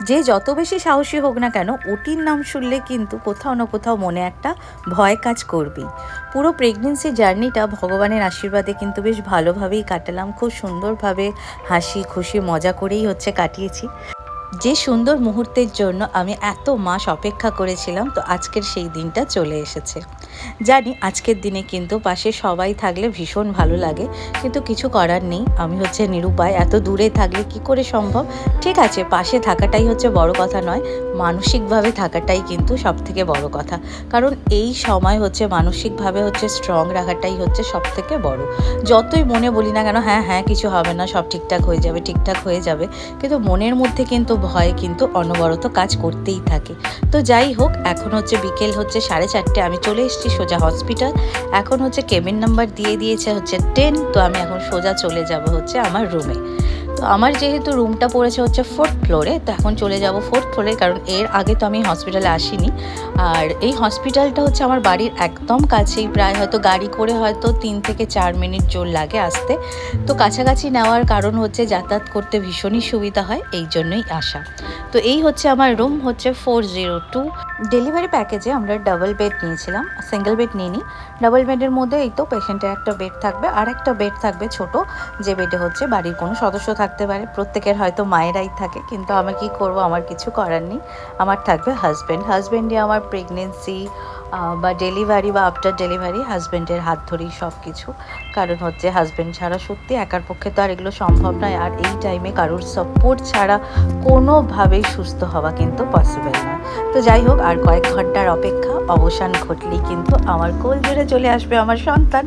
যে যত বেশি সাহসী হোক না কেন, ওটির নাম শুনলে কিন্তু কোথাও না কোথাও মনে একটা ভয় কাজ করবেই। পুরো প্রেগনেন্সি জার্নিটা ভগবানের আশীর্বাদে কিন্তু বেশ ভালোভাবেই কাটালাম, খুব সুন্দরভাবে হাসি খুশি মজা করেই কাটিয়েছি। যে সুন্দর মুহূর্তের জন্য আমি এত মাস অপেক্ষা করেছিলাম, তো আজকের সেই দিনটা চলে এসেছে। জানি আজকের দিনে কিন্তু পাশে সবাই থাকলে ভীষণ ভালো লাগে, কিন্তু কিছু করার নেই। আমি নিরুপায়, এত দূরে থাকলে কি করে সম্ভব। ঠিক আছে, পাশে থাকাটাই বড় কথা নয়, মানসিকভাবে থাকাটাই কিন্তু সব থেকে বড় কথা। কারণ এই সময় মানসিকভাবে স্ট্রং রাখাটাই সব থেকে বড়। যতই মনে বলি না কেন, হ্যাঁ হ্যাঁ কিছু হবে না, সব ঠিকঠাক হয়ে যাবে, ঠিকঠাক হয়ে যাবে, কিন্তু মনের মধ্যে কিন্তু ভয় কিন্তু অনবরত কাজ করতেই থাকে। তো যাই হোক, এখন বিকেল 4:30, আমি চলে এসেছি সোজা হসপিটাল। এখন কেবিন নাম্বার দিয়ে দিয়েছে 10। তো আমি এখন সোজা চলে যাব আমার রুমে। তো আমার যেহেতু রুমটা পড়েছে 4th ফ্লোরে, তো এখন চলে যাব 4th ফ্লোরে, কারণ এর আগে তো আমি হসপিটালে আসিনি। আর এই হসপিটালটা আমার বাড়ির একদম কাছেই, প্রায় হয়তো গাড়ি করে হয়তো 3 থেকে 4 মিনিট জোর লাগে আসতে। তো কাছাকাছি নেওয়ার কারণ যাতায়াত করতে ভীষণই সুবিধা হয়, এই জন্যই আসা। তো এই আমার রুম 402। ডেলিভারি প্যাকেজে আমরা ডাবল বেড নিয়েছিলাম, সিঙ্গেল বেড নিইনি। ডাবল বেডের মধ্যে এই তো পেশেন্টের একটা বেড থাকবে, আর একটা বেড থাকবে ছোট, যে বেডে বাড়ির কোনো সদস্য থাকতে পারে। প্রত্যেকের হয়তো মায়েরাই থাকে, কিন্তু আমি কি করব, আমার কিছু করার নেই। আমার থাকবে হাজব্যান্ডে আমার প্রেগনেন্সি বা ডেলিভারি বা আফটার ডেলিভারি হাজব্যান্ডের হাত ধরেই সব কিছু। কারণ হাজব্যান্ড ছাড়া সত্যি একার পক্ষে তো আর এগুলো সম্ভব নয়, আর এই টাইমে কারোর সাপোর্ট ছাড়া কোনোভাবেই সুস্থ হওয়া কিন্তু পসিবল নয়। তো যাই হোক, আর কয়েক ঘন্টার অপেক্ষা, অবসান ঘটলেই কিন্তু আমার কোল জুড়ে চলে আসবে আমার সন্তান।